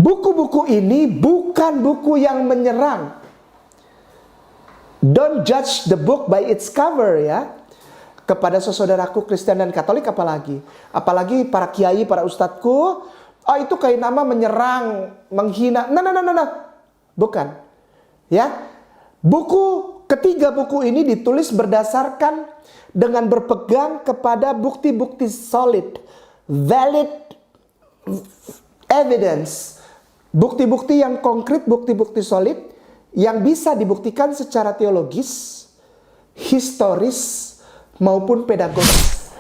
Buku-buku ini bukan buku yang menyerang. Don't judge the book by its cover ya. Kepada saudaraku Kristen dan Katolik apalagi para kiai, para ustadku, itu kayak nama menyerang, menghina. Nah. Bukan. Ya. Ketiga buku ini ditulis berdasarkan dengan berpegang kepada bukti-bukti solid, valid evidence, bukti-bukti yang konkret, bukti-bukti solid yang bisa dibuktikan secara teologis, historis maupun pedagogis.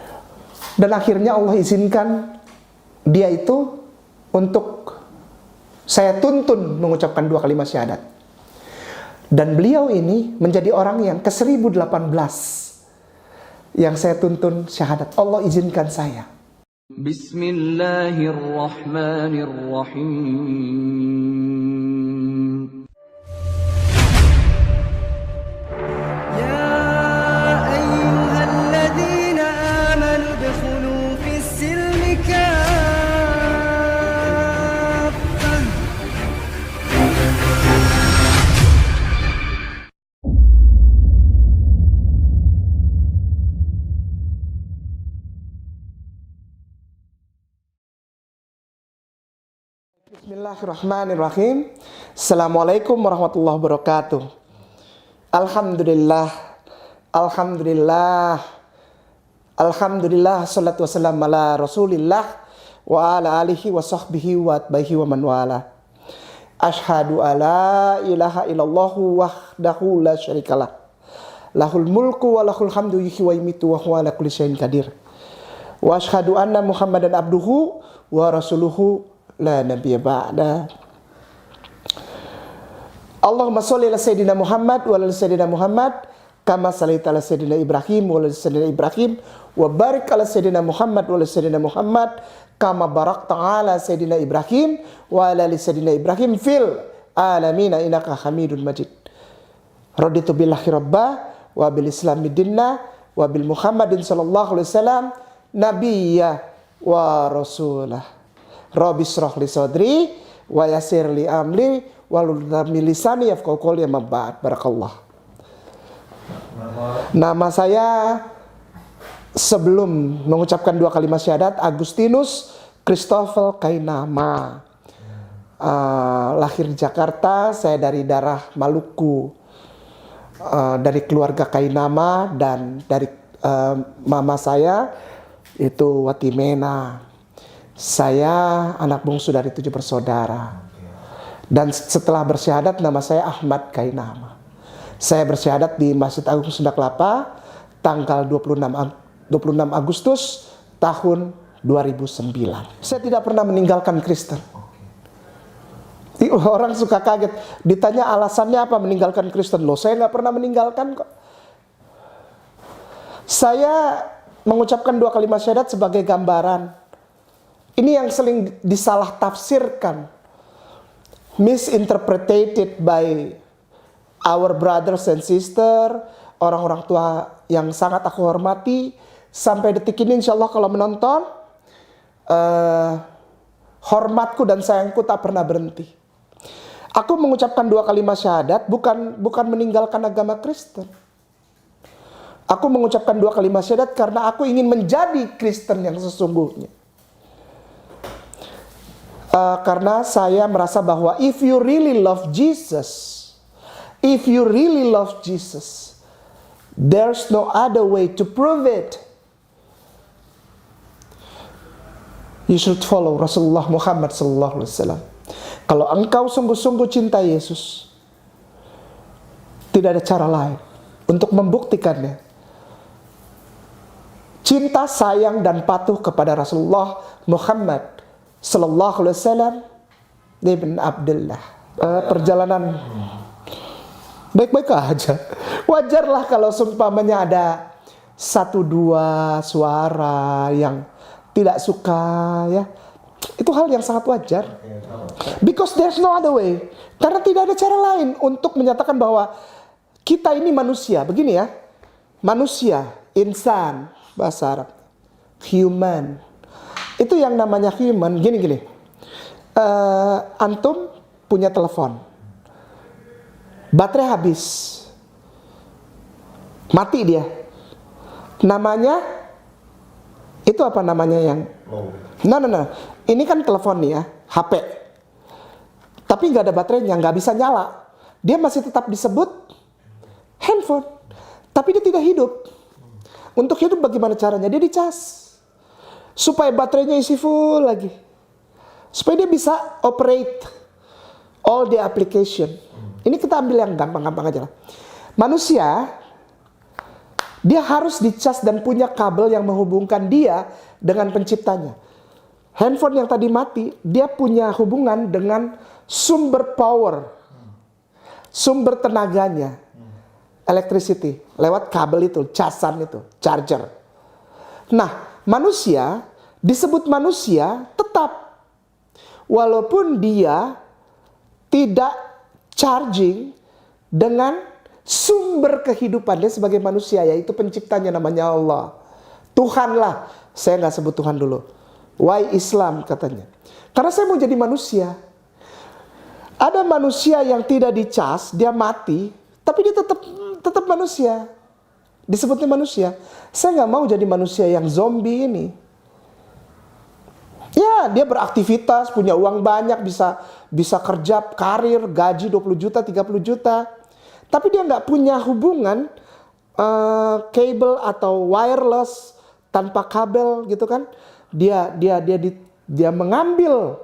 Dan akhirnya Allah izinkan dia itu untuk saya tuntun mengucapkan 2 kalimat syahadat. Dan beliau ini menjadi orang yang ke-1018 yang saya tuntun syahadat. Allah izinkan saya. Bismillahirrahmanirrahim. Ya ayyuhalladzina amanu udkhulu fis-silmi kaffah. Bismillahirrahmanirrahim. Assalamualaikum warahmatullahi wabarakatuh. Alhamdulillah. Alhamdulillah. Salatu wassalam ala rasulillah wa ala alihi wa sahbihi wa atbahi wa man wala. Ashhadu alla ilaha illallahu wahdahu la syarikalah. Lahul mulku wa lahul hamdu yuhyi wa yumiitu wa huwa ala kulli syai'in qadir. Wa ashhadu anna Muhammadan abduhu wa rasuluhu la nabiyya ba'da. Allahumma sholli ala sayyidina Muhammad wa ala sayyidina Muhammad kama shallaita ala sayyidina Ibrahim wa ala sayyidina Ibrahim wa barik ala sayyidina Muhammad wa ala sayyidina Muhammad kama barakta ala sayyidina Ibrahim wa ala sayyidina Ibrahim fil alamin innaka Hamidun Majid. Raditu billahi rabba wa bil islami dinna wa bil Muhammadin sallallahu alaihi wasallam nabiyya wa rasulah. Rabbi shrah li sadri wa yassir li amri wahlul 'uqdatam min lisani yafqahu qawli amma ba'd. Barakallah. Nama saya sebelum mengucapkan 2 kalimat syahadat Agustinus Christopher Kainama. Lahir di Jakarta, saya dari darah Maluku. Dari keluarga Kainama dan dari mama saya itu Watimena. Saya anak bungsu dari 7 bersaudara. Dan setelah bersyahadat nama saya Ahmad Kainama. Saya bersyahadat di Masjid Agung Sunda Kelapa tanggal 26 Agustus tahun 2009. Saya tidak pernah meninggalkan Kristen. Orang suka kaget. Ditanya alasannya apa meninggalkan Kristen. Loh, saya nggak pernah meninggalkan kok. Saya mengucapkan 2 kalimat syahadat sebagai gambaran. Ini yang sering disalah tafsirkan, misinterpreted by our brothers and sister, orang-orang tua yang sangat aku hormati. Sampai detik ini insya Allah kalau menonton, hormatku dan sayangku tak pernah berhenti. Aku mengucapkan 2 kalimat syahadat bukan meninggalkan agama Kristen. Aku mengucapkan 2 kalimat syahadat karena aku ingin menjadi Kristen yang sesungguhnya. Karena saya merasa bahwa if you really love Jesus, there's no other way to prove it. You should follow Rasulullah Muhammad sallallahu alaihi wasallam. Kalau engkau sungguh-sungguh cinta Yesus, tidak ada cara lain untuk membuktikannya. Cinta, sayang, dan patuh kepada Rasulullah Muhammad sallallahu alaihi wasallam ibn Abdullah. Perjalanan baik-baik aja. Wajarlah kalau seumpamanya ada 1-2 suara yang tidak suka ya. Itu hal yang sangat wajar. Because there's no other way. Karena tidak ada cara lain untuk menyatakan bahwa kita ini manusia. Begini ya. Manusia, insan, bahasa Arab. Human. Itu yang namanya human, gini. Antum punya telepon, baterai habis, mati dia. Namanya itu apa namanya yang? Nah. Ini kan telepon nih ya, HP. Tapi nggak ada baterainya, nggak bisa nyala. Dia masih tetap disebut handphone, tapi dia tidak hidup. Untuk hidup bagaimana caranya? Dia dicas supaya baterainya isi full lagi, supaya dia bisa operate all the application. Ini kita ambil yang gampang-gampang aja lah. Manusia, dia harus dicas dan punya kabel yang menghubungkan dia dengan penciptanya. Handphone yang tadi mati, dia punya hubungan dengan sumber power, sumber tenaganya, electricity, lewat kabel itu, casan itu, charger. Nah, manusia disebut manusia tetap, walaupun dia tidak charging dengan sumber kehidupannya sebagai manusia, yaitu penciptanya namanya Allah. Tuhanlah, saya nggak sebut Tuhan dulu. Why Islam katanya? Karena saya mau jadi manusia. Ada manusia yang tidak dicas, dia mati, tapi dia tetap manusia. Disebutnya manusia. Saya nggak mau jadi manusia yang zombie ini. Ya, dia beraktivitas, punya uang banyak, bisa kerja, karir, gaji 20 juta, 30 juta. Tapi dia nggak punya hubungan kabel atau wireless tanpa kabel gitu kan. Dia mengambil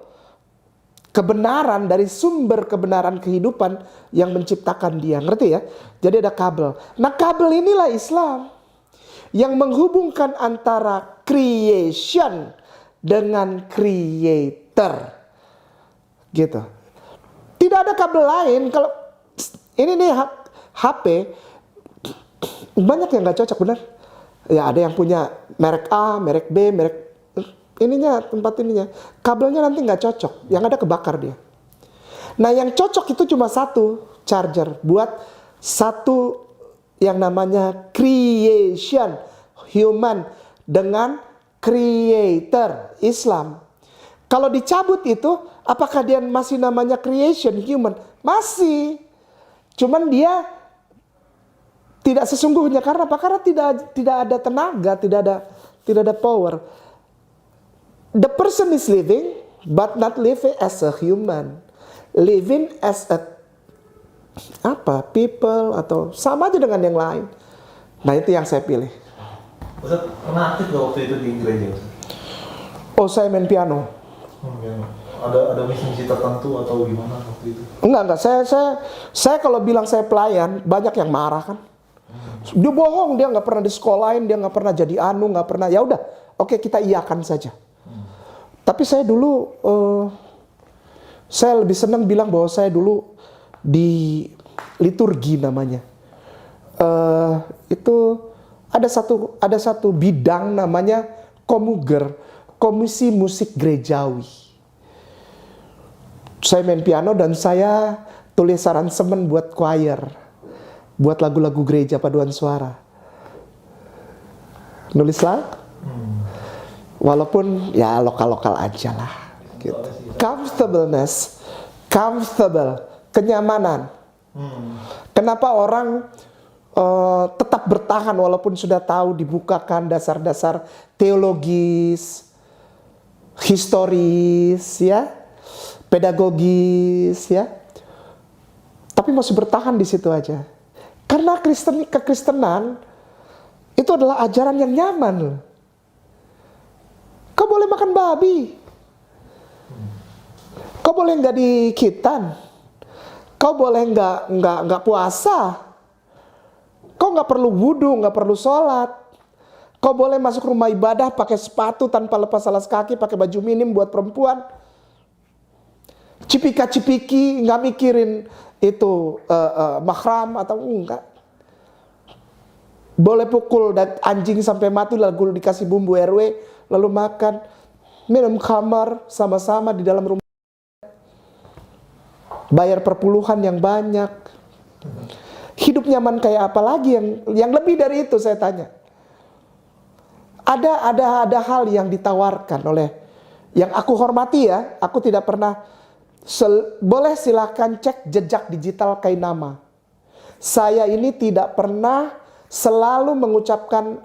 kebenaran dari sumber kebenaran kehidupan yang menciptakan dia. Ngerti ya? Jadi ada kabel. Nah, kabel inilah Islam yang menghubungkan antara creation dengan creator. Gitu. Tidak ada kabel lain. Kalau ini nih HP, banyak yang nggak cocok, benar. Ya, ada yang punya merek A, merek B, merek ininya, tempat ininya. Kabelnya nanti nggak cocok, yang ada kebakar dia. Nah, yang cocok itu cuma satu charger buat satu yang namanya creation, human dengan creator, Islam. Kalau dicabut itu, apakah dia masih namanya creation, human? Masih. Cuman dia tidak sesungguhnya. Karena apa? Karena tidak ada tenaga, tidak ada power. The person is living, but not living as a human. Living as a people atau sama aja dengan yang lain. Nah, itu yang saya pilih. Ustaz, pernah aktif gak waktu itu di gereja? Oh, saya main piano. Ada misi tertentu atau gimana waktu itu? Enggak. Saya kalau bilang saya pelayan, banyak yang marah kan. Dia bohong, dia nggak pernah di sekolahin, dia nggak pernah jadi nggak pernah. Ya udah, oke, kita iyakan saja. Tapi saya dulu, saya lebih senang bilang bahwa saya dulu di liturgi namanya. Itu ada satu bidang namanya komuger, komisi musik gerejawi. Saya main piano dan saya tulis aransemen buat choir, buat lagu-lagu gereja paduan suara. Nulis lagu. Walaupun ya lokal-lokal aja lah gitu. Comfortable, kenyamanan. Kenapa orang tetap bertahan walaupun sudah tahu dibukakan dasar-dasar teologis, historis ya, pedagogis ya. Tapi masih bertahan di situ aja. Karena kekristenan itu adalah ajaran yang nyaman loh. Kau boleh makan babi. Kau boleh nggak dikitan. Kau boleh nggak puasa. Kau nggak perlu wudhu, nggak perlu sholat. Kau boleh masuk rumah ibadah pakai sepatu tanpa lepas alas kaki, pakai baju minim buat perempuan. Cipika-cipiki, nggak mikirin itu mahram atau enggak. Boleh pukul anjing sampai mati lalu dikasih bumbu RW, lalu makan, minum khamar sama-sama di dalam rumah. Bayar perpuluhan yang banyak. Hidup nyaman kayak apa lagi yang lebih dari itu saya tanya. Ada hal yang ditawarkan oleh Yang aku hormati ya, aku tidak pernah, boleh silahkan cek jejak digital Kainama. Saya ini tidak pernah selalu mengucapkan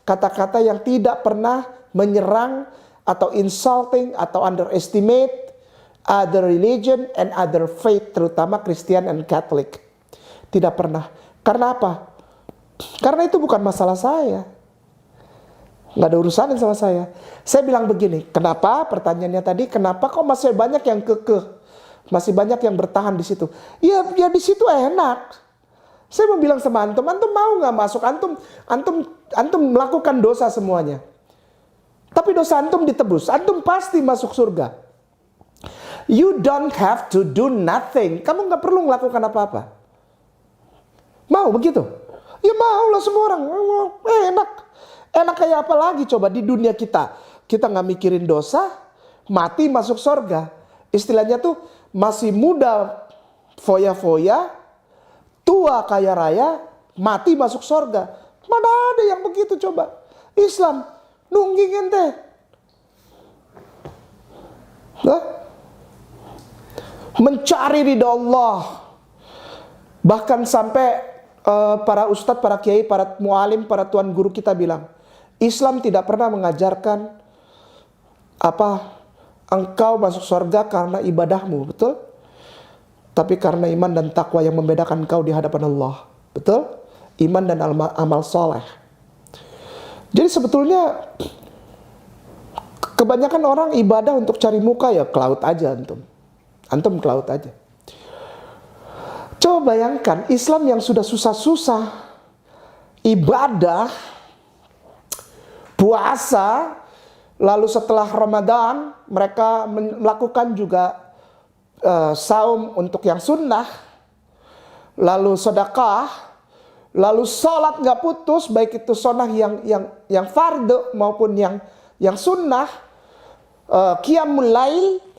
kata-kata yang tidak pernah menyerang atau insulting atau underestimate other religion and other faith, terutama Christian and Catholic. Tidak pernah. Karena apa? Karena itu bukan masalah saya. Nggak ada urusan sama saya. Saya bilang begini, kenapa? Pertanyaannya tadi, kenapa kok masih banyak yang kekeh? Masih banyak yang bertahan di situ. Ya di situ enak. Saya mau bilang sama antum mau nggak masuk? Antum melakukan dosa semuanya. Tapi dosa antum ditebus, antum pasti masuk surga. You don't have to do nothing. Kamu nggak perlu melakukan apa-apa. Mau begitu? Ya mau lah semua orang. Enak. Enak kayak apa lagi coba di dunia kita? Kita nggak mikirin dosa, mati masuk surga. Istilahnya tuh masih muda foya-foya, tua kaya raya, mati masuk surga. Mana ada yang begitu coba? Islam nungging ente. Mencari ridha Allah. Bahkan sampai para ustadz, para kiai, para mualim, para tuan guru kita bilang, Islam tidak pernah mengajarkan engkau masuk surga karena ibadahmu, betul? Tapi karena iman dan takwa yang membedakan engkau di hadapan Allah, betul? Iman dan amal soleh. Jadi sebetulnya kebanyakan orang ibadah untuk cari muka, ya ke laut aja antum ke laut aja. Coba bayangkan Islam yang sudah susah-susah, ibadah, puasa, lalu setelah Ramadan mereka melakukan juga saum untuk yang sunnah, lalu sedekah, lalu sholat nggak putus, baik itu sunnah yang fardu maupun yang sunnah, qiyamul lail.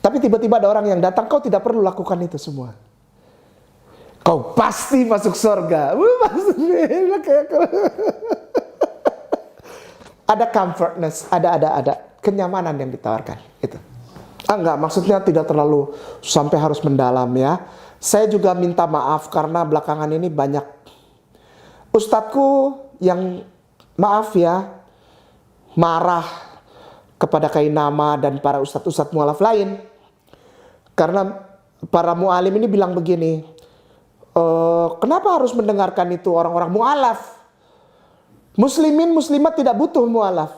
Tapi tiba-tiba ada orang yang datang, kau tidak perlu lakukan itu semua. Kau pasti masuk surga. Ada comfortness, ada kenyamanan yang ditawarkan. Itu. Enggak, maksudnya tidak terlalu sampai harus mendalam ya. Saya juga minta maaf karena belakangan ini banyak ustadku yang maaf ya, marah kepada Kainama dan para ustadz-ustadz mualaf lain. Karena para mualim ini bilang begini, kenapa harus mendengarkan itu orang-orang mualaf? Muslimin, muslimat tidak butuh mualaf.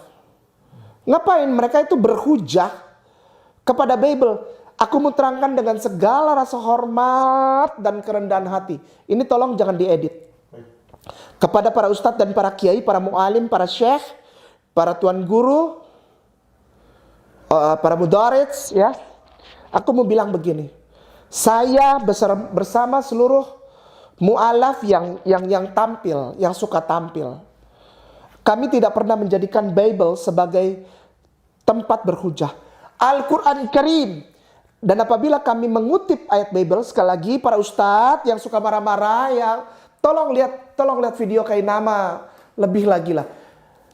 Ngapain mereka itu berhujah kepada Bible? Aku mau terangkan dengan segala rasa hormat dan kerendahan hati. Ini tolong jangan diedit. Kepada para ustadz dan para kiai, para mualim, para syekh, para tuan guru, para mudarits, ya. Aku mau bilang begini. Saya bersama seluruh mualaf yang tampil, yang suka tampil. Kami tidak pernah menjadikan Bible sebagai tempat berhujah. Al-Quran Karim. Dan apabila kami mengutip ayat Bible, sekali lagi para ustadz yang suka marah-marah, ya tolong lihat video Kainama lebih lagi lah.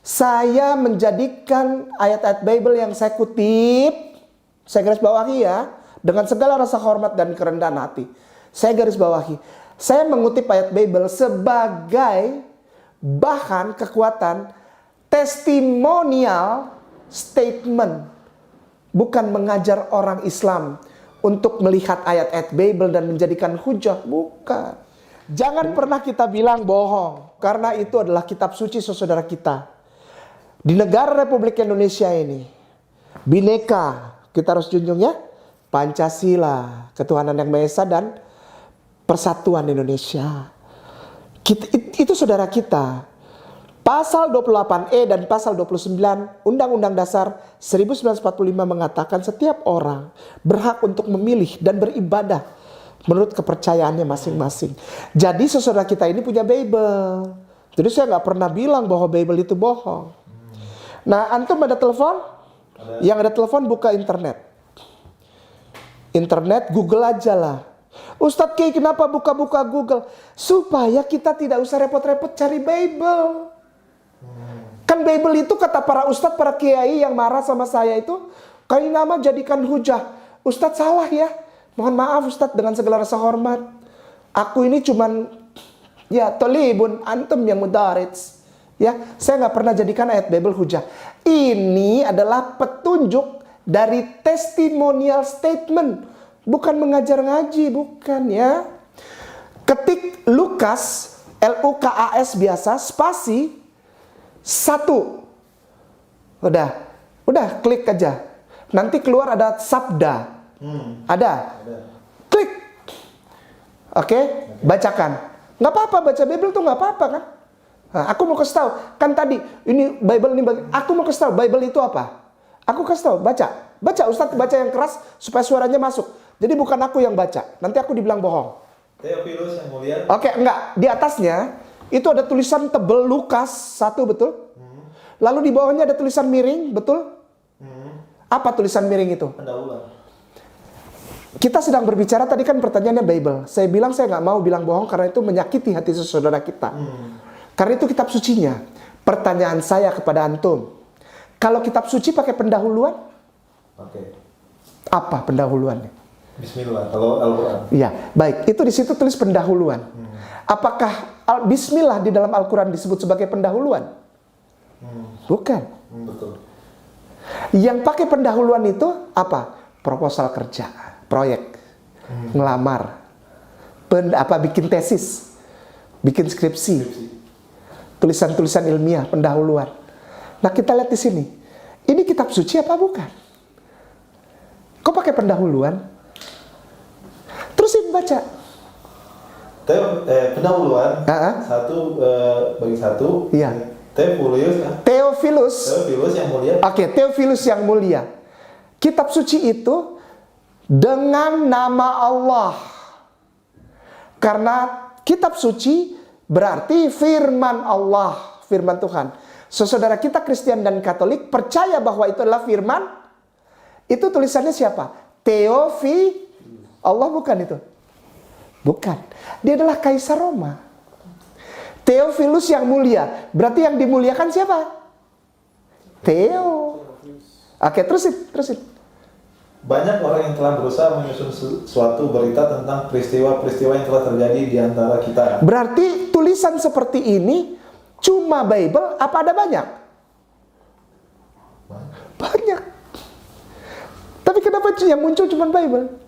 Saya menjadikan ayat-ayat Bible yang saya kutip, saya garis bawahi ya, dengan segala rasa hormat dan kerendahan hati. Saya garis bawahi. Saya mengutip ayat Bible sebagai bahan kekuatan testimonial statement. Bukan mengajar orang Islam untuk melihat ayat-ayat Bible dan menjadikan hujah. Bukan. Jangan pernah kita bilang bohong. Karena itu adalah kitab suci saudara kita. Di negara Republik Indonesia ini, bineka, kita harus junjung ya, Pancasila, ketuhanan yang Maha Esa dan persatuan Indonesia. Itu saudara kita. Pasal 28E dan pasal 29 Undang-Undang Dasar 1945 mengatakan setiap orang berhak untuk memilih dan beribadah menurut kepercayaannya masing-masing. Jadi saudara kita ini punya Bible. Jadi saya nggak pernah bilang bahwa Bible itu bohong. Nah, antum ada telepon? Yang ada telepon buka internet. Internet, Google aja lah. Ustadz Kiai kenapa buka-buka Google? Supaya kita tidak usah repot-repot cari Bible. Kan Bible itu kata para ustadz, para kiai yang marah sama saya itu, Kainama jadikan hujah. Ustadz salah ya. Mohon maaf Ustadz dengan segala rasa hormat. Aku ini cuman ya tolibun antum yang mudarits. Ya, saya nggak pernah jadikan ayat Bible hujah. Ini adalah petunjuk dari testimonial statement, bukan mengajar ngaji, bukan ya. Ketik Lukas, Lukas biasa, spasi 1. Udah klik aja. Nanti keluar ada sabda. Ada. Klik. Oke, bacakan. Nggak apa-apa baca Bible tuh nggak apa-apa kan? Nah, aku mau kasih tahu. Kan tadi ini Bible ini aku mau kasih tahu Bible itu apa? Aku kasih tahu, baca. Baca Ustadz, baca yang keras supaya suaranya masuk. Jadi bukan aku yang baca. Nanti aku dibilang bohong. Theophilus yang mulia. Oke, enggak. Di atasnya itu ada tulisan tebel Lukas 1, betul? Lalu di bawahnya ada tulisan miring, betul? Apa tulisan miring itu? Pendahuluan. Kita sedang berbicara tadi kan pertanyaannya Bible. Saya bilang saya nggak mau bilang bohong karena itu menyakiti hati saudara kita. Karena itu kitab sucinya. Pertanyaan saya kepada antum, kalau kitab suci pakai pendahuluan? Oke. Apa pendahuluannya? Bismillah. Kalau Al-Quran. Ya, baik. Itu di situ tulis pendahuluan. Apakah Bismillah di dalam Al-Quran disebut sebagai pendahuluan? Bukan. Betul. Yang pakai pendahuluan itu apa? Proposal kerja, proyek, ngelamar, bikin tesis, bikin skripsi, tulisan-tulisan ilmiah, pendahuluan. Nah kita lihat di sini, ini kitab suci apa bukan? Kok pakai pendahuluan? Terusin baca. Pendahuluan. Satu bagi satu. Iya. Theophilus yang mulia. Oke, Theophilus yang mulia. Kitab suci itu dengan nama Allah. Karena kitab suci berarti firman Allah, firman Tuhan. Saudara kita Kristen dan Katolik percaya bahwa itu adalah firman. Itu tulisannya siapa? Allah bukan itu. Bukan. Dia adalah Kaisar Roma. Theophilus yang mulia. Berarti yang dimuliakan siapa? Theo. Oke, terusin. Banyak orang yang telah berusaha menyusun suatu berita tentang peristiwa-peristiwa yang telah terjadi di antara kita. Berarti tulisan seperti ini cuma Bible apa ada banyak? Banyak. Tapi kenapa yang muncul cuma Bible?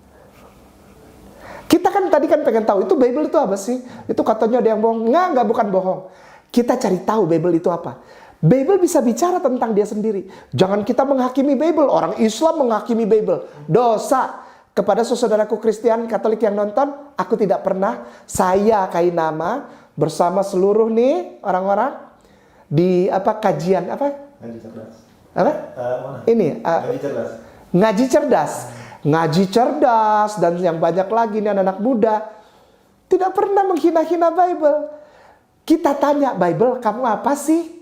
Kita kan tadi kan pengen tahu itu Bible itu apa sih? Itu katanya ada yang bohong. Enggak, bukan bohong. Kita cari tahu Bible itu apa. Bible bisa bicara tentang dia sendiri. Jangan kita menghakimi Bible. Orang Islam menghakimi Bible. Dosa. Kepada saudaraku Kristen Katolik yang nonton, aku tidak pernah, saya Kainama bersama seluruh nih orang-orang di kajian apa? Ngaji cerdas. Apa? Ini Ngaji cerdas. Ngaji cerdas. Ngaji cerdas dan yang banyak lagi nih anak-anak muda tidak pernah menghina-hina Bible. Kita tanya Bible, kamu apa sih?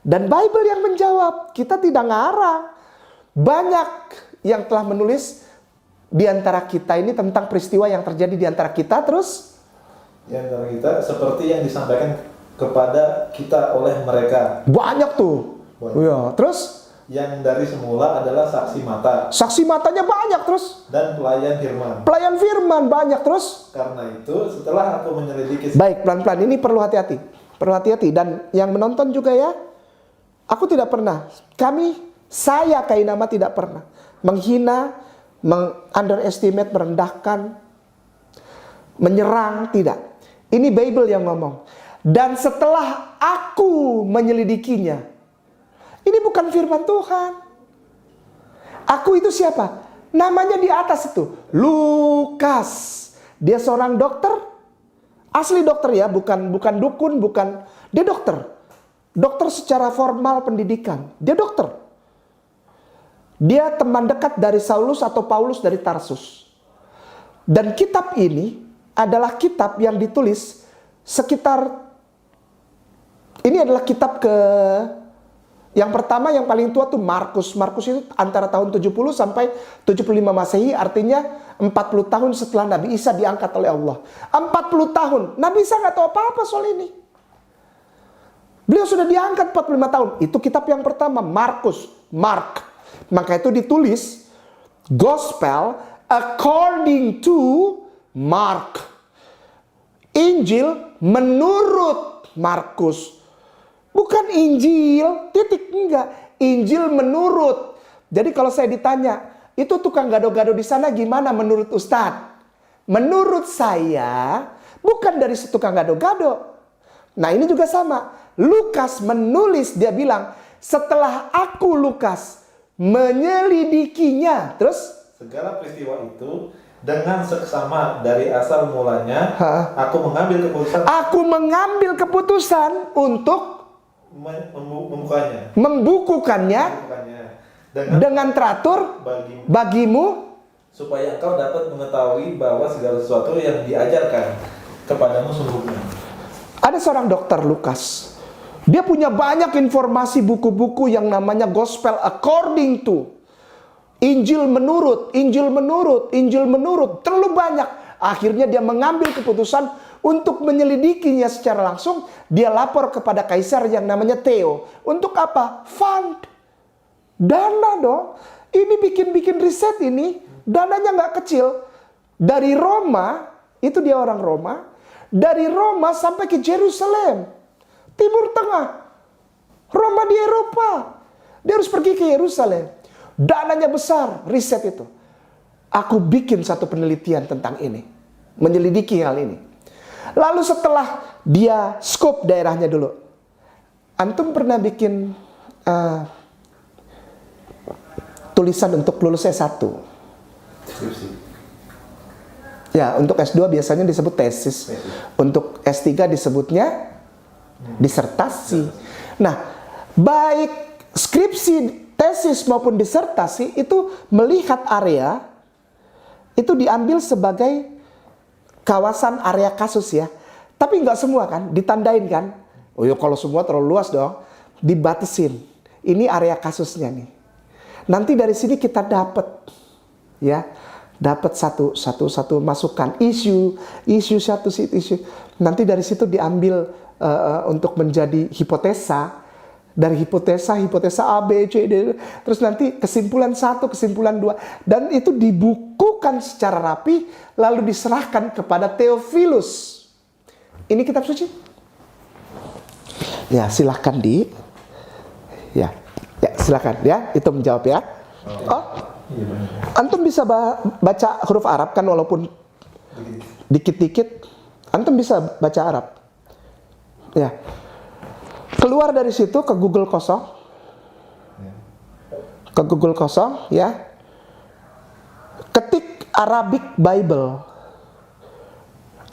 Dan Bible yang menjawab. Kita tidak ngarang. Banyak yang telah menulis di antara kita ini tentang peristiwa yang terjadi di antara kita, terus di antara kita seperti yang disampaikan kepada kita oleh mereka. Banyak tuh. Ya, terus yang dari semula adalah saksi mata. Saksi matanya banyak terus. Dan pelayan firman. Pelayan firman banyak terus. Karena itu setelah aku menyelidiki. Baik, pelan-pelan ini perlu hati-hati. Perlu hati-hati dan yang menonton juga ya. Aku tidak pernah. Saya Kainama tidak pernah menghina, underestimate, merendahkan, menyerang, tidak. Ini Bible yang ngomong. Dan setelah aku menyelidikinya, ini bukan firman Tuhan. Aku itu siapa? Namanya di atas itu. Lukas. Dia seorang dokter. Asli dokter ya. Bukan dukun. Dia dokter. Dokter secara formal pendidikan. Dia dokter. Dia teman dekat dari Saulus atau Paulus dari Tarsus. Dan kitab ini adalah kitab yang ditulis sekitar. Ini adalah kitab yang pertama yang paling tua tuh Markus. Markus itu antara tahun 70 sampai 75 Masehi, artinya 40 tahun setelah Nabi Isa diangkat oleh Allah. 40 tahun. Nabi Isa nggak tahu apa-apa soal ini. Beliau sudah diangkat 45 tahun. Itu kitab yang pertama, Mark. Maka itu ditulis Gospel according to Mark. Injil menurut Markus. Bukan Injil, titik, enggak. Injil menurut. Jadi kalau saya ditanya, itu tukang gado-gado di sana gimana menurut Ustadz? Menurut saya, bukan dari tukang gado-gado. Nah ini juga sama. Lukas menulis, dia bilang, setelah aku Lukas menyelidikinya. Terus? Segala peristiwa itu dengan seksama dari asal mulanya, aku mengambil keputusan. Aku mengambil keputusan untuk membukukannya dengan teratur bagimu, supaya engkau dapat mengetahui bahwa segala sesuatu yang diajarkan kepadamu sungguhnya. Ada seorang dokter Lukas. Dia punya banyak informasi buku-buku yang namanya Gospel according to. Injil menurut. Terlalu banyak. Akhirnya dia mengambil keputusan untuk menyelidikinya secara langsung. Dia lapor kepada kaisar yang namanya Theo. Untuk apa? Fund. Dana dong. Ini bikin riset ini. Dananya nggak kecil. Dari Roma, itu dia orang Roma. Dari Roma sampai ke Yerusalem. Timur Tengah. Roma di Eropa. Dia harus pergi ke Yerusalem. Dananya besar, riset itu. Aku bikin satu penelitian tentang ini. Menyelidiki hal ini. Lalu setelah dia scope daerahnya dulu. Antum pernah bikin tulisan untuk lulus S1? Skripsi. Ya, untuk S2 biasanya disebut tesis. Untuk S3 disebutnya disertasi. Nah, baik skripsi, tesis maupun disertasi itu melihat area itu diambil sebagai kawasan area kasus ya. Tapi nggak semua kan, ditandain kan. Oh ya kalau semua terlalu luas dong, dibatasin. Ini area kasusnya nih. Nanti dari sini kita dapat ya, dapat satu masukan isu. Nanti dari situ diambil untuk menjadi hipotesa. Dari hipotesa A, B, C, D. Terus nanti kesimpulan 1, kesimpulan 2. Dan itu dibukukan secara rapi. Lalu diserahkan kepada Theophilus. Ini kitab suci. Ya silahkan Ya silahkan ya. Itu menjawab ya. Oh, antum bisa baca huruf Arab kan walaupun dikit-dikit. Antum bisa baca Arab. Ya. Keluar dari situ ke Google kosong. Ke Google kosong ya. Ketik Arabic Bible.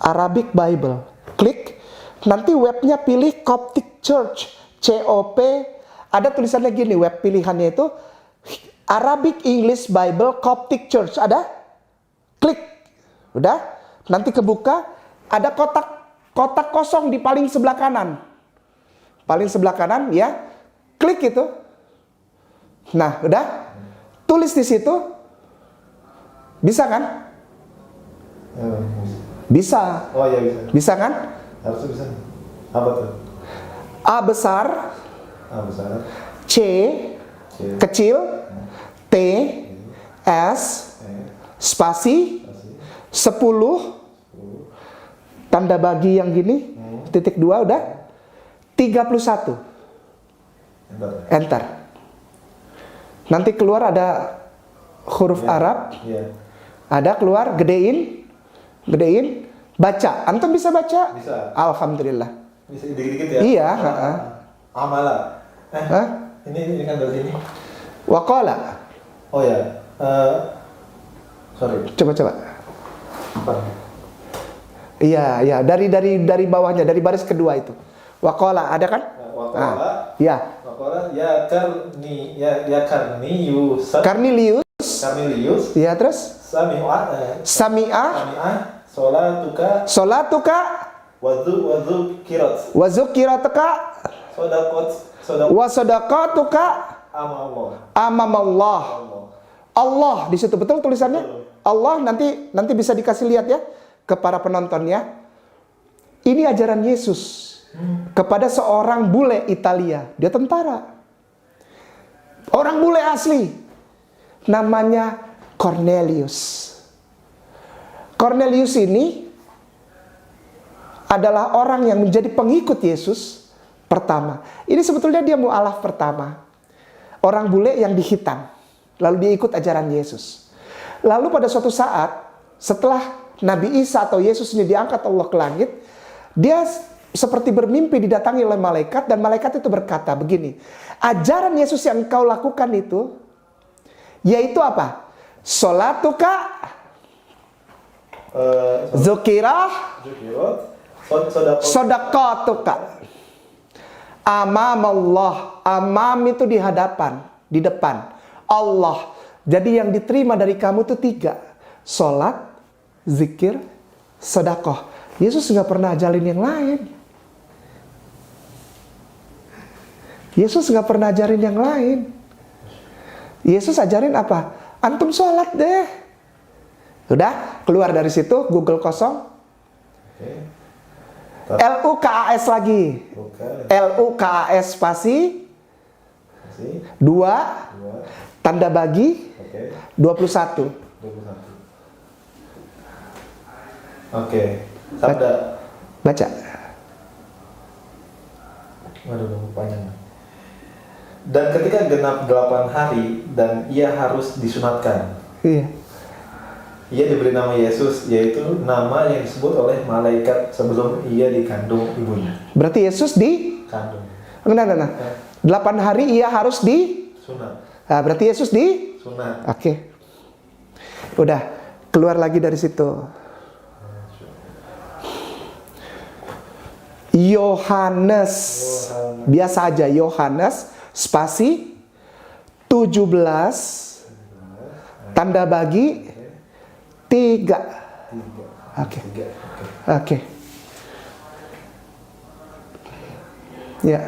Arabic Bible. Klik. Nanti webnya pilih Coptic Church. COP. Ada tulisannya gini, web pilihannya itu Arabic English Bible Coptic Church. Ada? Klik. Udah? Nanti kebuka. Ada kotak kosong di paling sebelah kanan. Paling sebelah kanan ya. Klik itu. Nah, udah? Tulis di situ. Bisa kan? Bisa. Oh iya bisa. Bisa kan? Harusnya bisa. Apa tuh? A besar. A besar. C kecil. T S spasi 10 tanda bagi yang gini, titik 2 udah 31. Enter. Nanti keluar ada huruf Arab. Ada keluar, gedein, baca. Antum bisa baca? Bisa. Alhamdulillah. Bisa dikit-dikit ya? Iya. Amala. Ini kan dari sini. Waqala. Oh ya. Sorry. Coba. Apa? Iya, dari bawahnya, dari baris kedua itu. Waqala, ada kan? Waqala. Ya. Waqala ya Karnilius. Ya, terus? Sami'a. Solatuka. Wazukiratuka. Wasodaqatuka. Amamallah. Allah di situ betul tulisannya? Allah nanti bisa dikasih lihat ya ke para penontonnya. Ini ajaran Yesus kepada seorang bule Italia. Dia tentara. Orang bule asli. Namanya Cornelius. Cornelius ini adalah orang yang menjadi pengikut Yesus pertama. Ini sebetulnya dia mu'alaf pertama. Orang bule yang dihitan. Lalu dia ikut ajaran Yesus. Lalu pada suatu saat, setelah Nabi Isa atau Yesus ini diangkat Allah ke langit, dia seperti bermimpi didatangi oleh malaikat, dan malaikat itu berkata begini, ajaran Yesus yang engkau lakukan itu, yaitu apa? Sholatuka, zukirah, sodakatuka. Amam Allah. Amam itu di hadapan, di depan Allah. Jadi yang diterima dari kamu itu 3. Sholat, zikir, sedekah. Yesus nggak pernah ajarin yang lain. Yesus nggak pernah ajarin yang lain. Yesus ajarin apa? Antum sholat deh. Udah, keluar dari situ, Google kosong. LUKAS lagi. LUKAS spasi 2 tanda bagi 21. Oke. Sabda. Baca. Waduh, panjang. Dan ketika genap 8 hari dan ia harus disunatkan. Iya. Ia diberi nama Yesus, yaitu nama yang disebut oleh malaikat sebelum ia dikandung ibunya. Berarti Yesus Kandung. Nah. 8 hari ia harus Sunat. Nah, berarti Yesus Sunat. Oke. Udah, keluar lagi dari situ. Yohanes. Biasa aja Yohanes spasi 17 tanda bagi 3. Oke. Ya.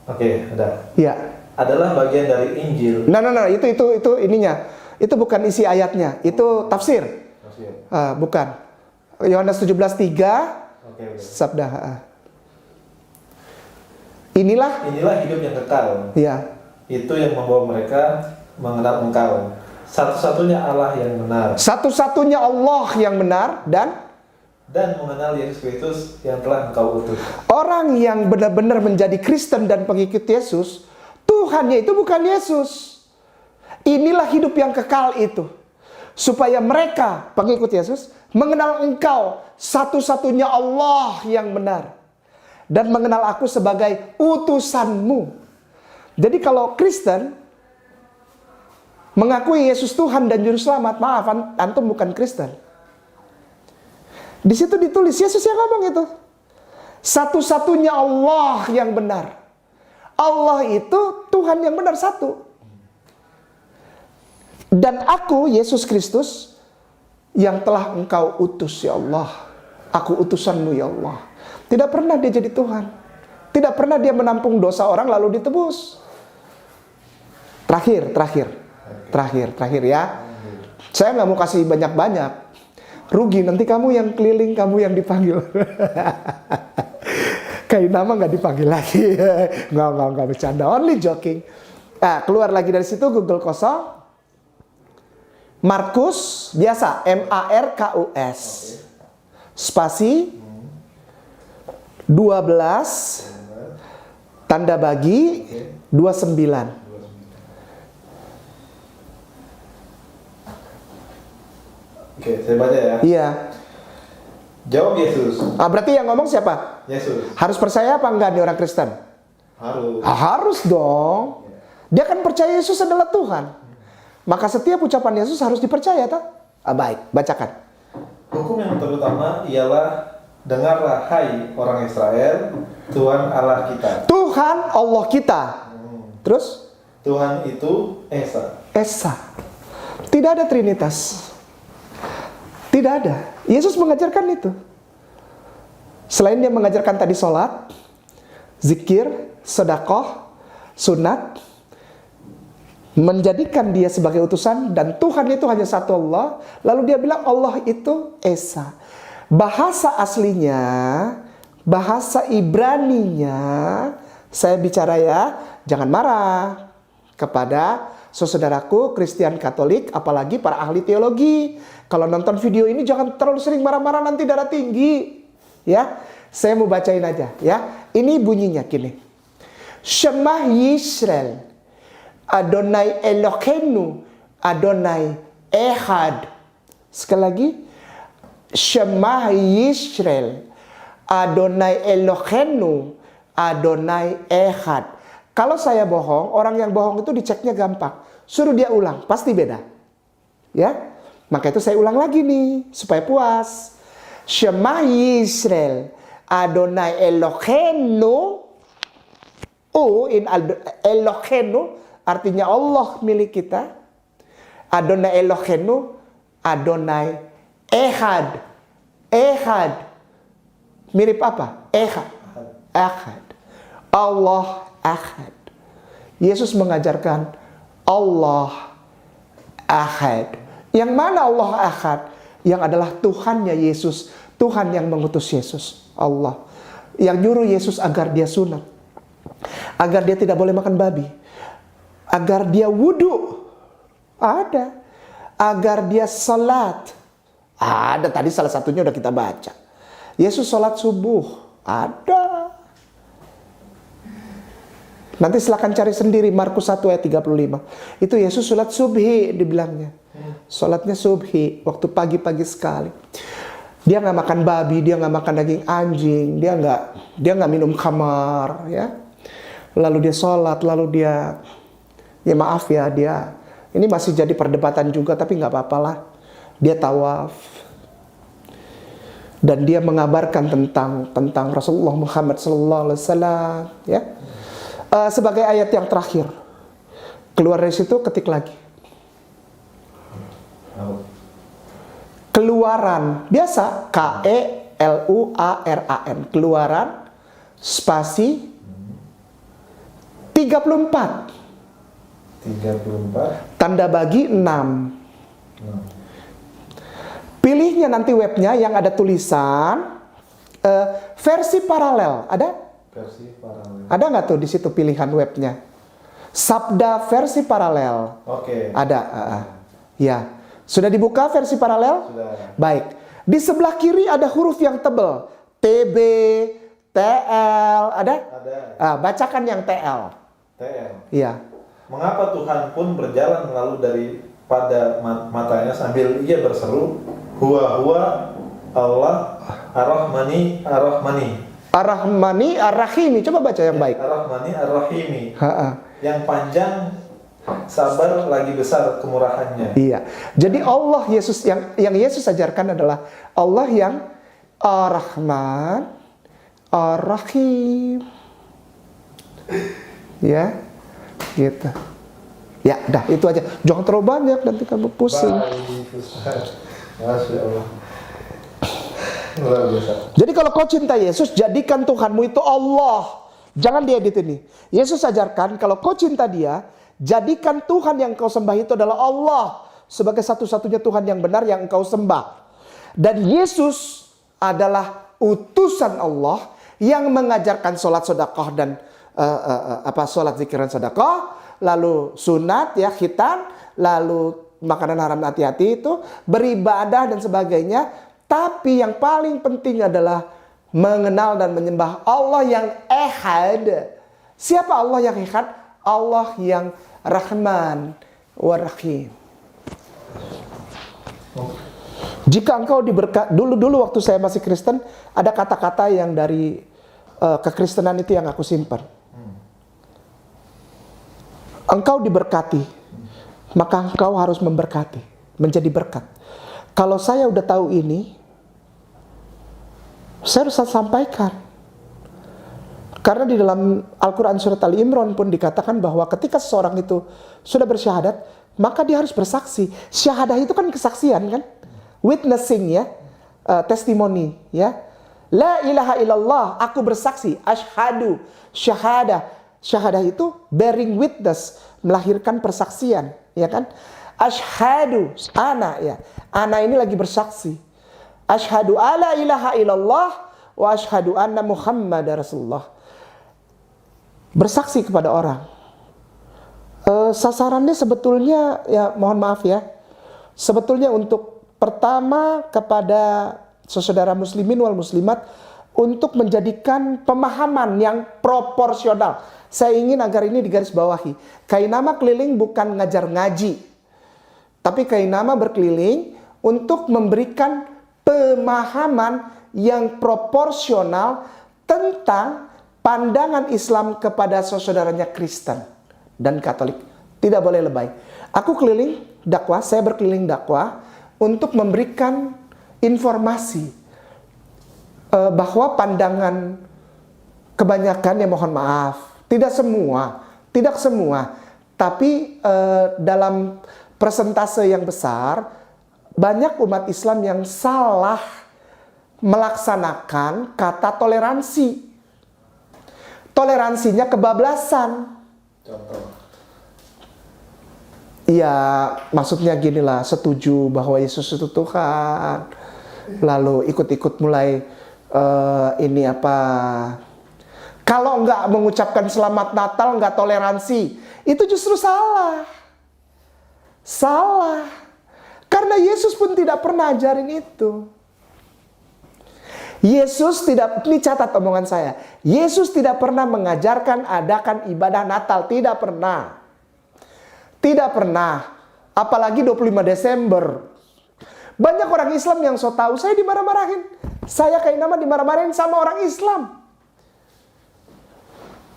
Oke, udah. Ya. Adalah bagian dari Injil. Nah, itu ininya. Itu bukan isi ayatnya, itu tafsir. Bukan. Yohanes 17:3 sabda. Inilah hidup yang kekal. Ya. Itu yang membawa mereka mengenal Engkau, satu-satunya Allah yang benar. Satu-satunya Allah yang benar dan mengenal Yesus Kristus yang telah Engkau utus. Orang yang benar-benar menjadi Kristen dan pengikut Yesus, Tuhannya itu bukan Yesus. Inilah hidup yang kekal itu. Supaya mereka, pengikut Yesus, mengenal Engkau, satu-satunya Allah yang benar. Dan mengenal aku sebagai utusanmu. Jadi kalau Kristen mengakui Yesus Tuhan dan Juru Selamat, maaf, antum bukan Kristen. Di situ ditulis, Yesus yang ngomong itu. Satu-satunya Allah yang benar. Allah itu Tuhan yang benar satu. Dan aku, Yesus Kristus, yang telah Engkau utus, ya Allah. Aku utusanmu, ya Allah. Tidak pernah dia jadi Tuhan. Tidak pernah dia menampung dosa orang lalu ditebus. Terakhir ya. Saya nggak mau kasih banyak-banyak. Rugi, nanti kamu yang keliling, kamu yang dipanggil. Kayak nama nggak dipanggil lagi. Nggak bercanda, only joking. Nah, keluar lagi dari situ, Google kosong. Markus, biasa, MARKUS. Spasi 12 tanda bagi 29. Oke, saya baca ya. Iya. Jawab Yesus. Berarti yang ngomong siapa? Yesus. Harus percaya apa enggak nih orang Kristen? Harus. Harus dong. Dia kan percaya Yesus adalah Tuhan. Maka setiap ucapan Yesus harus dipercaya, tak? Baik, bacakan. Hukum yang terutama ialah, dengarlah hai orang Israel, Tuhan Allah kita. Tuhan Allah kita. Terus? Tuhan itu Esa. Esa. Tidak ada Trinitas. Tidak ada. Yesus mengajarkan itu. Selain dia mengajarkan tadi sholat, zikir, sedekah, sunat, menjadikan dia sebagai utusan, dan Tuhan itu hanya satu Allah. Lalu dia bilang Allah itu Esa. Bahasa aslinya bahasa Ibraninya, saya bicara ya, jangan marah kepada saudaraku Kristen Katolik, apalagi para ahli teologi. Kalau nonton video ini jangan terlalu sering marah-marah, nanti darah tinggi. Ya, saya mau bacain aja ya. Ini bunyinya gini. Shema Yisrael, Adonai Eloheinu, Adonai Echad. Sekali lagi, Shema Yisrael, Adonai Eloheinu, Adonai Echad. Kalau saya bohong, orang yang bohong itu diceknya gampang. Suruh dia ulang, pasti beda. Ya, maka itu saya ulang lagi nih, supaya puas. Shema Yisrael, Adonai Eloheinu. Eloheinu artinya Allah milik kita. Adonai Eloheinu, Adonai Echad. Echad. Mirip apa? Echad. Echad. Allah Ahad. Yesus mengajarkan Allah Ahad. Yang mana Allah Ahad? Yang adalah Tuhannya Yesus. Tuhan yang mengutus Yesus. Allah. Yang nyuruh Yesus agar dia sunat. Agar dia tidak boleh makan babi. Agar dia wudhu. Ada. Agar dia salat. Ada, tadi salah satunya udah kita baca. Yesus salat subuh. Ada. Nanti silakan cari sendiri Markus 1 ayat 35. Itu Yesus salat subhi dibilangnya. Salatnya subhi, waktu pagi-pagi sekali. Dia nggak makan babi, dia nggak makan daging anjing, dia nggak minum khamar, ya. Lalu dia salat, lalu dia, ya maaf ya, dia ini masih jadi perdebatan juga, tapi nggak apa-apalah. Dia tawaf. Dan dia mengabarkan tentang Rasulullah Muhammad SAW, ya. Sebagai ayat yang terakhir, keluar dari situ ketik lagi. Keluaran biasa, Keluaran, Keluaran spasi 34. Tanda bagi 6. Pilihnya nanti webnya yang ada tulisan versi paralel, ada? Versi paralel. Ada nggak tuh di situ pilihan webnya? Sabda versi paralel. Oke. Ada. Ya. Sudah dibuka versi paralel? Sudah. Baik. Di sebelah kiri ada huruf yang tebal. TB, TL, ada? Ada. Bacakan yang TL. TL. Iya. Mengapa Tuhan pun berjalan lalu daripada matanya sambil ia berseru, Huwa Allah Ar-Rahmani Ar-Rahmani. Ar-Rahmani Ar-Rahimi. Coba baca yang baik. Ar-Rahmani Ar-Rahimi. Yang panjang, sabar, lagi besar kemurahannya. Iya. Jadi Allah Yesus yang Yesus ajarkan adalah Allah yang Ar-Rahman Ar-Rahim. Ya. Gitu. Ya, dah itu aja. Jangan terlalu banyak nanti kamu pusing. Baik, Ustaz. Masya Allah. Luar biasa. Jadi kalau kau cinta Yesus, jadikan Tuhanmu itu Allah. Jangan diedit ini. Yesus ajarkan kalau kau cinta Dia, jadikan Tuhan yang kau sembah itu adalah Allah sebagai satu-satunya Tuhan yang benar yang engkau sembah. Dan Yesus adalah utusan Allah yang mengajarkan sholat sedekah dan sholat zikiran sedekah, lalu sunat ya khitan, lalu makanan haram hati-hati itu, beribadah dan sebagainya. Tapi yang paling penting adalah mengenal dan menyembah Allah yang Ehad. Siapa Allah yang Ehad? Allah yang Rahman wa Rahim. Jika engkau diberkati, dulu waktu saya masih Kristen, ada kata-kata yang dari kekristenan itu yang aku simpan. Engkau diberkati, maka engkau harus memberkati, menjadi berkat. Kalau saya udah tahu ini, saya harus sampaikan. Karena di dalam Al-Quran surat Ali Imran pun dikatakan bahwa ketika seseorang itu sudah bersyahadat, maka dia harus bersaksi. Syahadah itu kan kesaksian kan? Witnessing ya, testimoni ya. La ilaha illallah, aku bersaksi. Ashhadu, syahadah. Syahadah itu bearing witness, melahirkan persaksian, ya kan? Ashhadu, ana ya. Ana ini lagi bersaksi. Ashhadu alla ilaha illallah wa asyhadu anna Muhammadar Rasulullah. Bersaksi kepada orang. Sasarannya sebetulnya, ya mohon maaf ya, sebetulnya untuk pertama kepada saudara muslimin wal muslimat untuk menjadikan pemahaman yang proporsional. Saya ingin agar ini digarisbawahi. Kainama keliling bukan ngajar ngaji, tapi Kainama berkeliling untuk memberikan pemahaman yang proporsional tentang pandangan Islam kepada saudaranya Kristen dan Katolik. Tidak boleh lebay. Aku keliling dakwah, saya berkeliling dakwah untuk memberikan informasi bahwa pandangan kebanyakan, ya mohon maaf, tidak semua, tapi dalam persentase yang besar, banyak umat Islam yang salah melaksanakan kata toleransi. Toleransinya kebablasan. Contoh. Ya, maksudnya ginilah, setuju bahwa Yesus itu Tuhan, lalu ikut-ikut mulai ini apa? Kalau nggak mengucapkan selamat Natal, nggak toleransi, itu justru salah. Salah. Karena Yesus pun tidak pernah ajarin itu. Yesus tidak, ini catat omongan saya, Yesus tidak pernah mengajarkan adakan ibadah Natal, tidak pernah. Tidak pernah. Apalagi 25 Desember. Banyak orang Islam yang so tahu, saya dimarah-marahin. Saya Kainama dimarah-marahin sama orang Islam.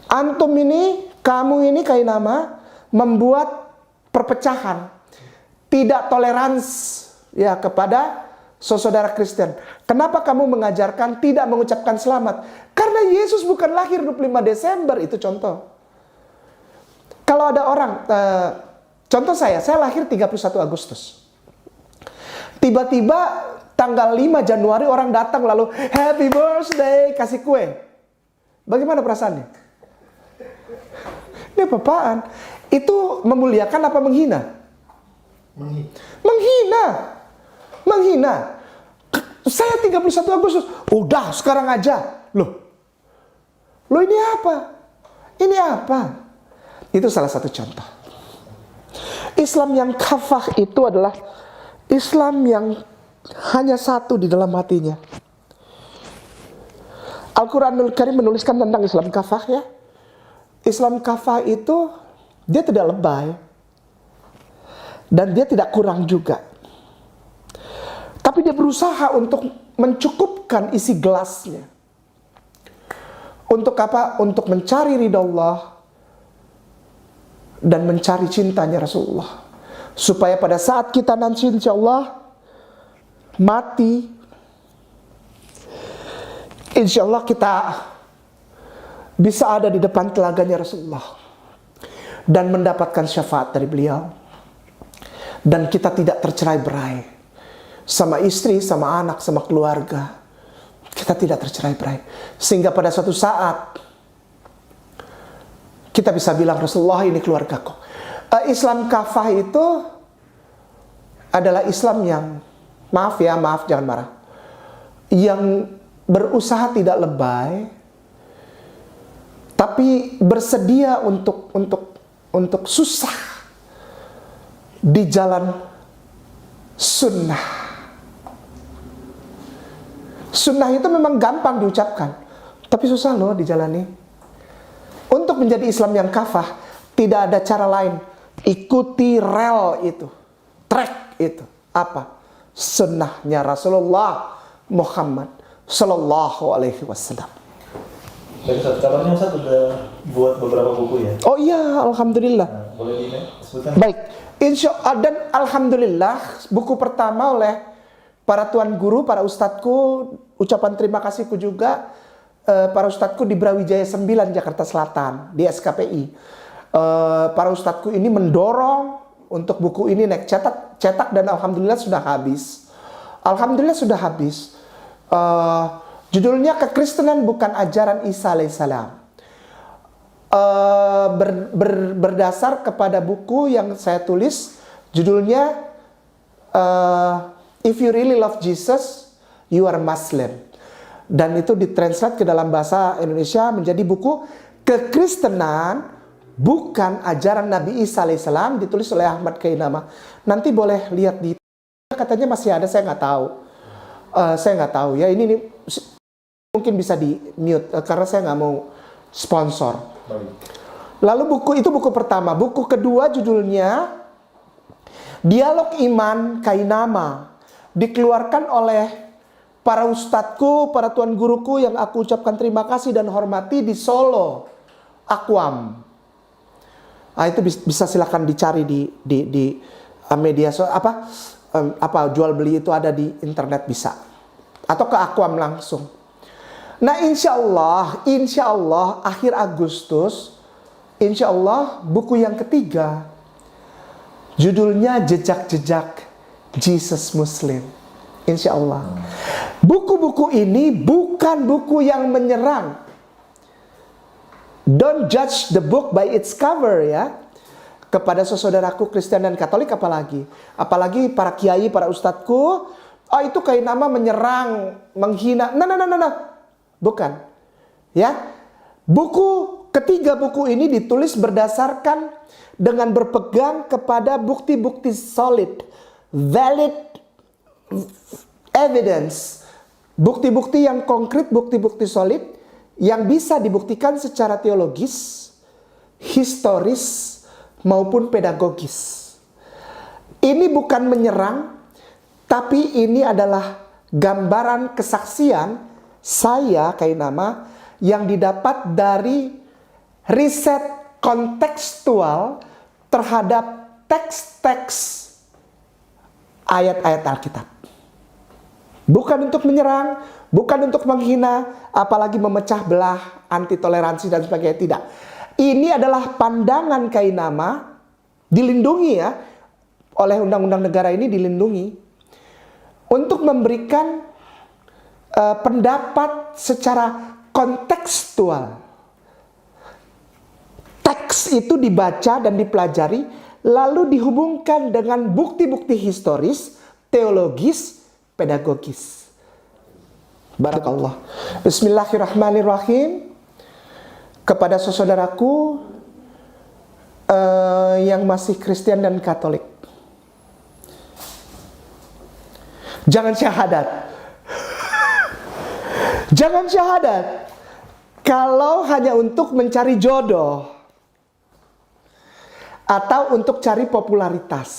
Antum ini, kamu ini Kainama membuat perpecahan, tidak toleransi ya kepada saudara Kristen. Kenapa kamu mengajarkan tidak mengucapkan selamat? Karena Yesus bukan lahir 25 Desember, itu contoh. Kalau ada orang, contoh saya lahir 31 Agustus. Tiba-tiba tanggal 5 Januari orang datang lalu happy birthday, kasih kue. Bagaimana perasaannya? Ini apa-apaan? Itu memuliakan apa menghina? Menghina. Saya 31 Agustus. Udah sekarang aja. Loh ini apa? Itu salah satu contoh. Islam yang kafah itu adalah Islam yang hanya satu di dalam hatinya. Al-Quranul Karim menuliskan tentang Islam kafah ya. Islam kafah itu dia tidak lebay dan dia tidak kurang juga. Tapi dia berusaha untuk mencukupkan isi gelasnya. Untuk apa? Untuk mencari ridha Allah dan mencari cintanya Rasulullah. Supaya pada saat kita nanti insya Allah mati, insya Allah kita bisa ada di depan telaganya Rasulullah dan mendapatkan syafaat dari beliau, dan kita tidak tercerai-berai sama istri, sama anak, sama keluarga. Kita tidak tercerai-berai sehingga pada suatu saat kita bisa bilang Rasulullah ini keluargaku. Islam kafah itu adalah Islam yang maaf jangan marah, yang berusaha tidak lebay, tapi bersedia untuk susah di jalan sunnah. Sunnah itu memang gampang diucapkan, tapi susah loh dijalani. Untuk menjadi Islam yang kafah, tidak ada cara lain. Ikuti rel itu, track itu. Apa? Sunnahnya Rasulullah Muhammad Sallallahu Alaihi Wasallam. Dari kabarnya Ustaz udah buat beberapa buku ya? Oh iya, alhamdulillah. Nah, boleh disebutkan? Baik, dan alhamdulillah buku pertama oleh para tuan guru, para ustadzku, ucapan terima kasihku juga para ustadzku di Brawijaya 9 Jakarta Selatan di SKPI. Para ustadzku ini mendorong untuk buku ini naik cetak dan alhamdulillah sudah habis. Judulnya Kekristenan Bukan Ajaran Isa alaihissalam. Berdasar kepada buku yang saya tulis, judulnya If You Really Love Jesus, You Are Muslim. Dan itu ditranslate ke dalam bahasa Indonesia menjadi buku Kekristenan Bukan Ajaran Nabi Isa alaihissalam, ditulis oleh Ahmad Kainama. Nanti boleh lihat di, katanya masih ada, saya nggak tahu. Ya ini mungkin bisa di mute karena saya nggak mau sponsor. Lalu itu buku pertama. Buku kedua judulnya Dialog Iman Kainama, dikeluarkan oleh para ustadku, para tuan guruku yang aku ucapkan terima kasih dan hormati di Solo, Akwam. Nah, itu bisa silakan dicari di media jual beli itu ada di internet bisa, atau ke Akwam langsung. Nah, insya Allah akhir Agustus, insya Allah buku yang ketiga, judulnya Jejak-Jejak Jesus Muslim. Insya Allah. Buku-buku ini bukan buku yang menyerang. Don't judge the book by its cover ya. Kepada saudaraku Kristen dan Katolik apalagi para kiai, para ustadku, oh itu Kainama menyerang, menghina. Nah. Bukan. Ya. Ketiga buku ini ditulis berdasarkan dengan berpegang kepada bukti-bukti solid, valid evidence, bukti-bukti yang konkret, bukti-bukti solid yang bisa dibuktikan secara teologis, historis, maupun pedagogis. Ini bukan menyerang, tapi ini adalah gambaran kesaksian saya Kainama yang didapat dari riset kontekstual terhadap teks-teks ayat-ayat Alkitab. Bukan untuk menyerang, bukan untuk menghina, apalagi memecah belah, anti toleransi dan sebagainya, tidak. Ini adalah pandangan Kainama, dilindungi ya, oleh undang-undang negara ini dilindungi, untuk memberikan pendapat secara kontekstual. Teks itu dibaca dan dipelajari, lalu dihubungkan dengan bukti-bukti historis, teologis, pedagogis. Barakallah. Bismillahirrahmanirrahim. Kepada saudaraku yang masih Kristen dan Katolik, jangan syahadat. Jangan syahadat kalau hanya untuk mencari jodoh atau untuk cari popularitas.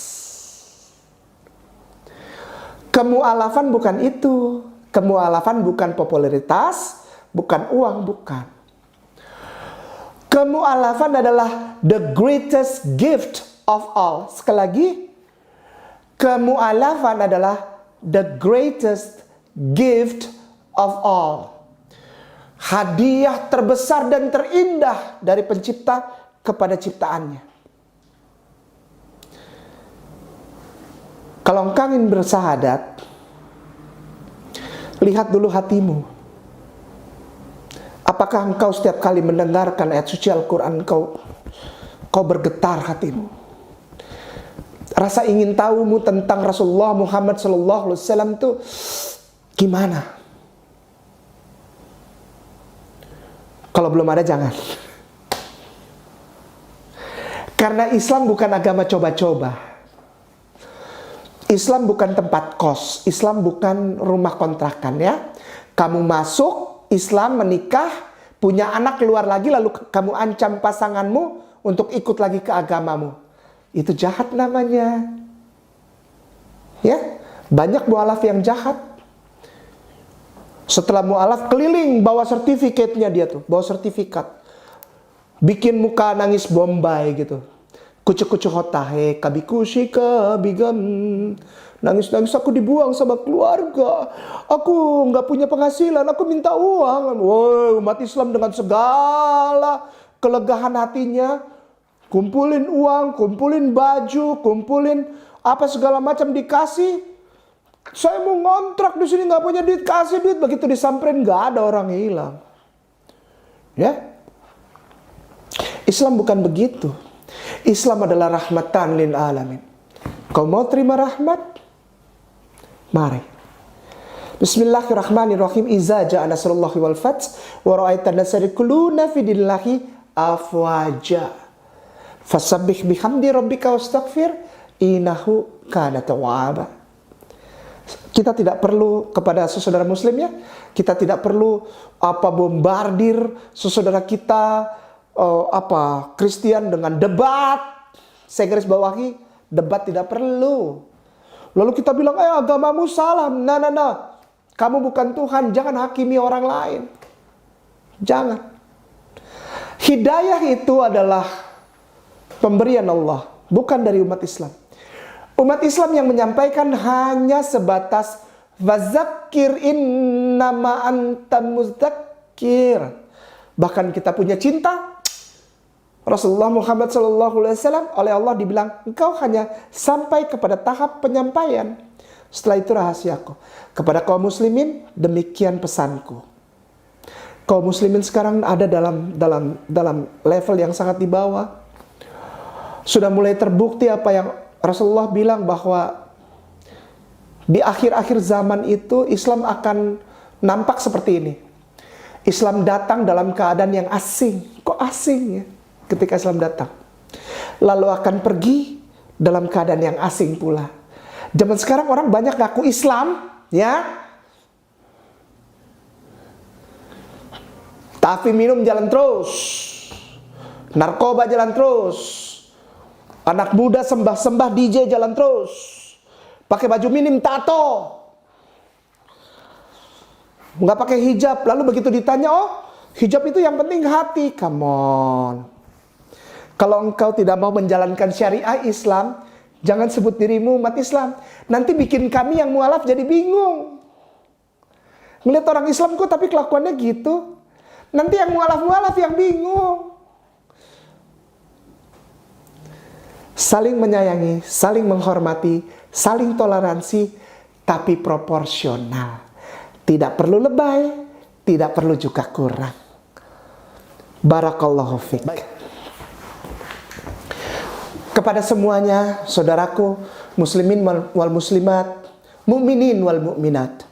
Kemu'alafan bukan itu. Kemu'alafan bukan popularitas, bukan uang, bukan. Kemu'alafan adalah the greatest gift of all. Sekali lagi, kemu'alafan adalah the greatest gift of all. Hadiah terbesar dan terindah dari pencipta kepada ciptaannya. Kalau engkau ingin bersahadat, lihat dulu hatimu. Apakah engkau setiap kali mendengarkan ayat suci Al-Quran kau bergetar hatimu? Rasa ingin tahumu tentang Rasulullah Muhammad SAW itu gimana? Kalau belum ada jangan. Karena Islam bukan agama coba-coba. Islam bukan tempat kos, Islam bukan rumah kontrakan ya. Kamu masuk Islam, menikah, punya anak, keluar lagi, lalu kamu ancam pasanganmu untuk ikut lagi ke agamamu. Itu jahat namanya. Ya, banyak mualaf yang jahat. Setelah mualaf keliling bawa sertifikatnya dia tuh, bawa sertifikat. Bikin muka nangis Bombay gitu. Kucu-kucu hotahe, kabikushika bigam. Nangis-nangis, aku dibuang sama keluarga. Aku nggak punya penghasilan, aku minta uang. Woi, umat Islam dengan segala kelegahan hatinya, kumpulin uang, kumpulin baju, kumpulin apa segala macam dikasih. Saya mau ngontrak di sini, nggak punya duit, kasih duit. Begitu disamperin, nggak ada orang hilang. Ya, Islam bukan begitu. Islam adalah rahmatan lil alamin. Kau mau terima rahmat? Mari. Bismillahirrahmanirrahim. Iza ja'a nasrullahi wal fath wa ra'aitan nasa yadkhuluna fi dinillahi afwaja. Fasabbih bihamdi rabbika wastaghfir innahu kana tawwaba. Kita tidak perlu kepada saudara muslim ya, kita tidak perlu bombardir saudara kita Kristen dengan debat. Saya garis bawahi, debat tidak perlu. Lalu kita bilang, agamamu salah. Nah. Kamu bukan Tuhan, jangan hakimi orang lain. Jangan. Hidayah itu adalah pemberian Allah, bukan dari umat Islam. Umat Islam yang menyampaikan hanya sebatas fadzakir innama anta mudzakir. Bahkan kita punya cinta. Rasulullah Muhammad SAW oleh Allah dibilang, engkau hanya sampai kepada tahap penyampaian. Setelah itu rahasiaku. Kepada kaum muslimin, demikian pesanku. Kaum muslimin sekarang ada dalam level yang sangat di bawah. Sudah mulai terbukti apa yang Rasulullah bilang, bahwa di akhir-akhir zaman itu Islam akan nampak seperti ini. Islam datang dalam keadaan yang asing. Kok asing ya ketika Islam datang? Lalu akan pergi dalam keadaan yang asing pula. Zaman sekarang orang banyak ngaku Islam, ya. Tapi minum jalan terus. Narkoba jalan terus. Anak muda sembah-sembah DJ jalan terus. Pakai baju minim tato. Nggak pakai hijab. Lalu begitu ditanya, hijab itu yang penting hati. Come on. Kalau engkau tidak mau menjalankan syariah Islam, jangan sebut dirimu umat Islam. Nanti bikin kami yang mualaf jadi bingung. Ngeliat orang Islam kok tapi kelakuannya gitu. Nanti yang mualaf-mualaf yang bingung. Saling menyayangi, saling menghormati, saling toleransi, tapi proporsional. Tidak perlu lebay, tidak perlu juga kurang. Barakallahu fiik. Kepada semuanya, saudaraku, muslimin wal muslimat, mukminin wal mukminat,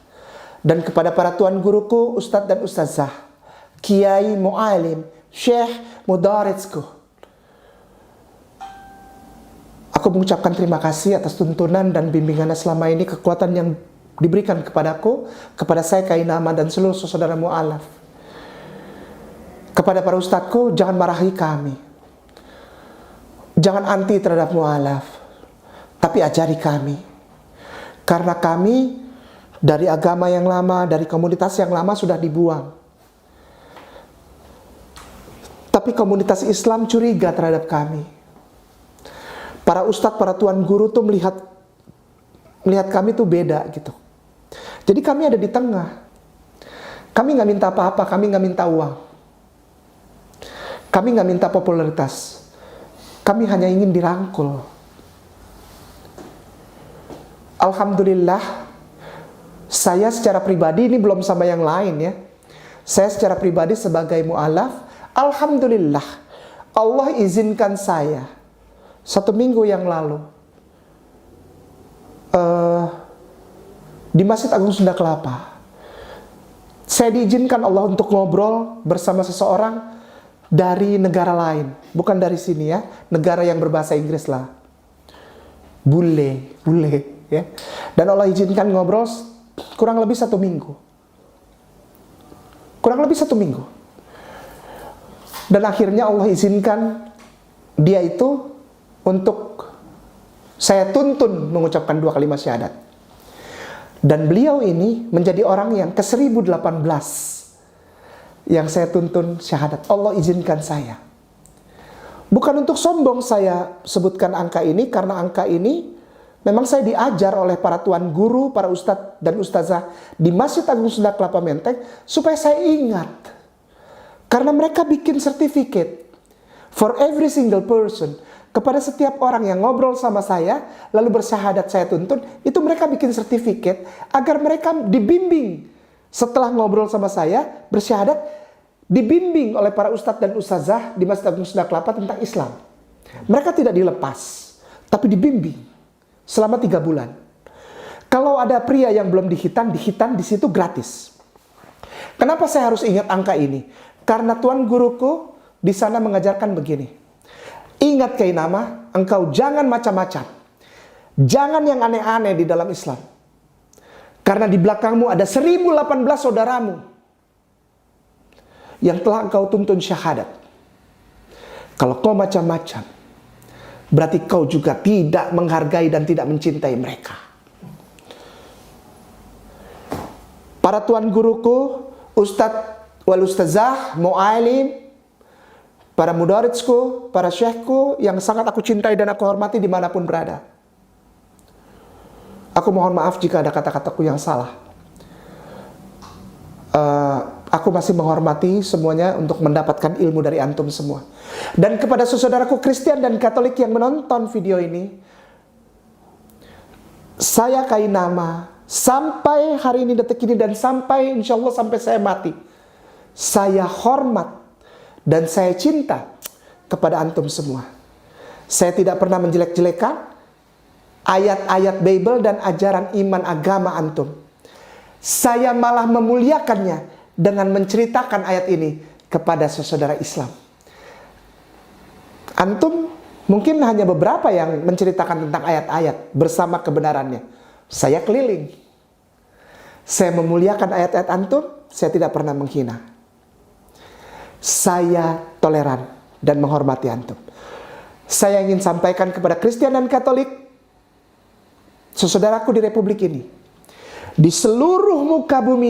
dan kepada para tuan guruku, ustadz dan ustazah, kiai, mu'alim, syekh, mudarisku, aku mengucapkan terima kasih atas tuntunan dan bimbingannya selama ini, kekuatan yang diberikan kepadaku, kepada saya Kainama dan seluruh saudara mu'alaf. Kepada para ustadzku, jangan marahi kami. Jangan anti terhadap mu'alaf, tapi ajari kami. Karena kami dari agama yang lama, dari komunitas yang lama sudah dibuang. Tapi komunitas Islam curiga terhadap kami. Para ustadz, para tuan guru tuh melihat kami tuh beda gitu. Jadi kami ada di tengah. Kami nggak minta apa-apa, kami nggak minta uang. Kami nggak minta popularitas. Kami hanya ingin dirangkul. Alhamdulillah, saya secara pribadi, ini belum sama yang lain ya. Saya secara pribadi sebagai mu'alaf, alhamdulillah, Allah izinkan saya 1 minggu yang lalu di Masjid Agung Sunda Kelapa, saya diizinkan Allah untuk ngobrol bersama seseorang dari negara lain, bukan dari sini ya, negara yang berbahasa Inggris lah, bule ya. Dan Allah izinkan ngobrol kurang lebih 1 minggu, dan akhirnya Allah izinkan dia itu untuk saya tuntun mengucapkan 2 kalimat syahadat. Dan beliau ini menjadi orang yang ke-1018 yang saya tuntun syahadat. Allah izinkan saya. Bukan untuk sombong saya sebutkan angka ini, karena angka ini memang saya diajar oleh para tuan guru, para ustadz dan ustazah di Masjid Agung Sunda Kelapa Menteng supaya saya ingat. Karena mereka bikin sertifikat for every single person. Kepada setiap orang yang ngobrol sama saya, lalu bersyahadat saya tuntun, itu mereka bikin sertifikat agar mereka dibimbing. Setelah ngobrol sama saya, bersyahadat, dibimbing oleh para ustadz dan ustazah di Masjid Agung Sunda Kelapa tentang Islam. Mereka tidak dilepas, tapi dibimbing selama 3 bulan. Kalau Kalau ada pria yang belum dihitan di situ gratis. Kenapa saya harus ingat angka ini? Karena Tuan guruku di sana mengajarkan begini. Ingat Kainama, engkau jangan macam-macam. Jangan yang aneh-aneh di dalam Islam. Karena di belakangmu ada 1018 saudaramu yang telah engkau tuntun syahadat. Kalau kau macam-macam, berarti kau juga tidak menghargai dan tidak mencintai mereka. Para tuan guruku, ustadz wal ustazah, mu'alim, para mudaritsku, para syekhku yang sangat aku cintai dan aku hormati dimanapun berada. Aku mohon maaf jika ada kata-kataku yang salah. Aku masih menghormati semuanya untuk mendapatkan ilmu dari antum semua. Dan kepada saudaraku Kristen dan Katolik yang menonton video ini, saya Kainama, sampai hari ini, detik ini, dan sampai insya Allah sampai saya mati, saya hormat dan saya cinta kepada antum semua. Saya tidak pernah menjelek-jelekan ayat-ayat Bible dan ajaran iman agama antum. Saya malah memuliakannya dengan menceritakan ayat ini kepada saudara Islam. Antum mungkin hanya beberapa yang menceritakan tentang ayat-ayat bersama kebenarannya. Saya keliling. Saya memuliakan ayat-ayat antum, saya tidak pernah menghina. Saya toleran dan menghormati antum. Saya ingin sampaikan kepada Kristen dan Katolik, saudaraku di Republik ini, di seluruh muka bumi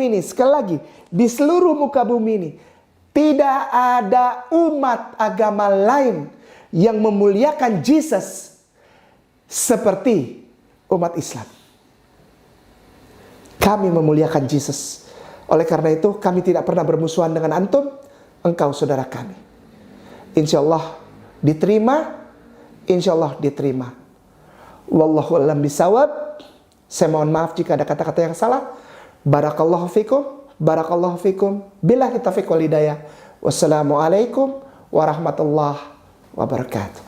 ini, sekali lagi, di seluruh muka bumi ini, tidak ada umat agama lain yang memuliakan Yesus seperti umat Islam. Kami memuliakan Yesus. Oleh karena itu, kami tidak pernah bermusuhan dengan antum, engkau saudara kami. Insya Allah diterima, insya Allah diterima. Wallahu a'lam bishawab. Saya mohon maaf jika ada kata-kata yang salah. Barakallahu fikum, barakallahu fikum. Billahi taufiq wal hidayah. Wassalamualaikum warahmatullahi wabarakatuh.